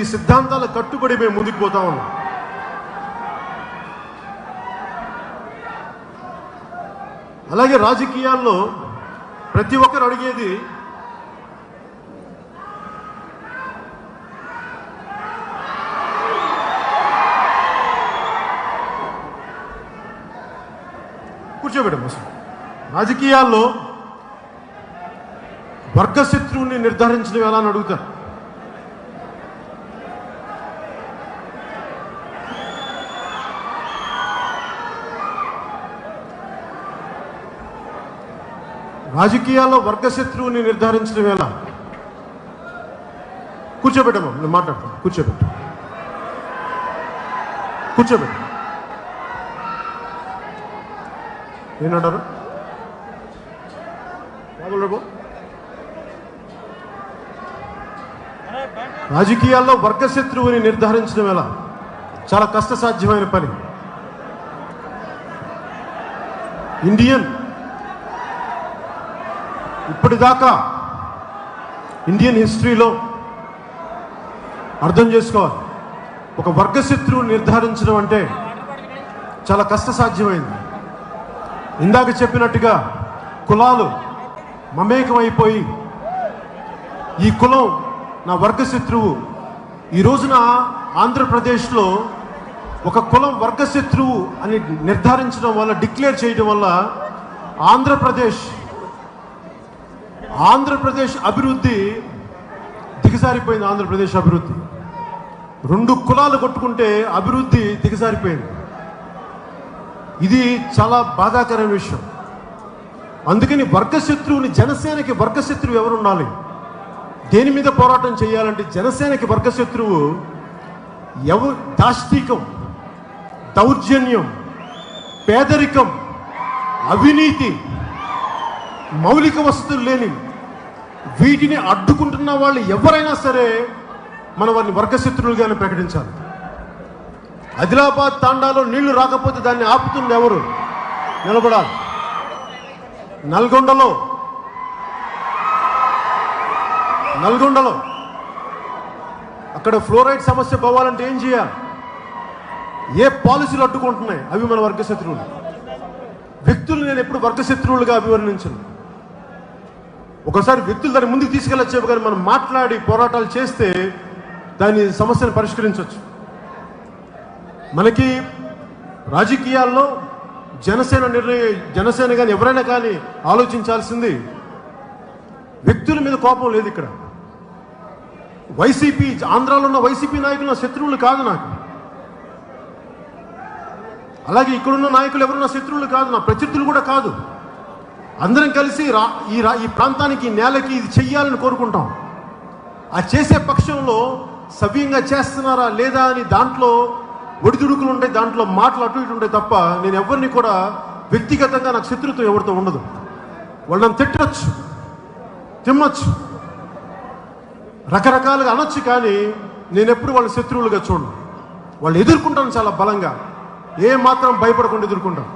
ఈ సిద్ధాంతాల కట్టుబడి మేము ముందుకు పోతా ఉన్నాం. అలాగే రాజకీయాల్లో ప్రతి ఒక్కరు అడిగేది కూర్చోబెట్టం. రాజకీయాల్లో వర్గశత్రువుని నిర్ధారించడం ఎలా అని అడుగుతారు. రాజకీయాల్లో వర్గశత్రువుని నిర్ధారించడం ఎలా? కూర్చోబెట్టమా, నేను మాట్లాడతాను. కూర్చోబెట్టు. ఏమంటారు? రాజకీయాల్లో వర్గశత్రువుని నిర్ధారించడం ఎలా? చాలా కష్టసాధ్యమైన పని. ఇప్పటిదాకా ఇండియన్ హిస్టరీలో అర్థం చేసుకోవాలి, ఒక వర్గశత్రువుని నిర్ధారించడం అంటే చాలా కష్టసాధ్యమైంది. ఇందాక చెప్పినట్టుగా కులాలు మమేకమైపోయి ఈ కులం నా వర్గశత్రువు. ఈ రోజున ఆంధ్రప్రదేశ్లో ఒక కులం వర్గశత్రువు అని నిర్ధారించడం వల్ల, డిక్లేర్ చేయడం వల్ల ఆంధ్రప్రదేశ్ అభివృద్ధి దిగజారిపోయింది. ఆంధ్రప్రదేశ్ అభివృద్ధి 2 కులాలు కొట్టుకుంటే అభివృద్ధి దిగజారిపోయింది. ఇది చాలా బాధాకరమైన విషయం. అందుకని వర్గశత్రువుని, జనసేనకి వర్గశత్రువు ఎవరు ఉండాలి? దేని మీద పోరాటం చేయాలంటే జనసేనకి వర్గశత్రువు దాష్టీకం, దౌర్జన్యం, పేదరికం, అవినీతి, మౌలిక వసతులు లేని వీటిని అడ్డుకుంటున్న వాళ్ళు ఎవరైనా సరే మనం వారిని వర్గశత్రువులుగానే ప్రకటించాలి. ఆదిలాబాద్ తాండాలో నీళ్లు రాకపోతే దాన్ని ఆపుతుంది ఎవరు? నిలబడాలి. నల్గొండలో అక్కడ ఫ్లోరైడ్ సమస్య పోవాలంటే ఏం చేయాలి? ఏ పాలసీలు అడ్డుకుంటున్నాయి? అవి మన వర్గశత్రువులు. వ్యక్తులు నేను ఎప్పుడు వర్గశత్రువులుగా అభివర్ణించను. ఒకసారి వ్యక్తులు దాన్ని ముందుకు తీసుకెళ్ళచ్చు, కానీ మనం మాట్లాడి పోరాటాలు చేస్తే దాని సమస్యను పరిష్కరించవచ్చు. మనకి రాజకీయాల్లో జనసేన కానీ ఎవరైనా కానీ ఆలోచించాల్సింది, వ్యక్తుల మీద కోపం లేదు ఇక్కడ. వైసీపీ, ఆంధ్రాలో ఉన్న వైసీపీ నాయకులు నా శత్రువులు కాదు నాకు. అలాగే ఇక్కడున్న నాయకులు ఎవరున్న శత్రువులు కాదు, నా ప్రత్యర్థులు కూడా కాదు. అందరం కలిసి ఈ ప్రాంతానికి, ఈ నేలకి ఇది చెయ్యాలని కోరుకుంటాం. ఆ చేసే పక్షంలో సవ్యంగా చేస్తున్నారా లేదా అని దాంట్లో ఒడిదుడుకులు ఉంటాయి, దాంట్లో మాటలు అటు ఇటు ఉంటాయి తప్ప నేను ఎవరిని కూడా వ్యక్తిగతంగా నాకు శత్రుత్వం ఎవరితో ఉండదు. వాళ్ళని తిట్టచ్చు, తిమ్మచ్చు, రకరకాలుగా అనొచ్చు, కానీ నేను ఎప్పుడు వాళ్ళ శత్రువులుగా చూడను. వాళ్ళు ఎదుర్కొంటాను చాలా బలంగా, ఏ మాత్రం భయపడకుండా ఎదుర్కొంటాను.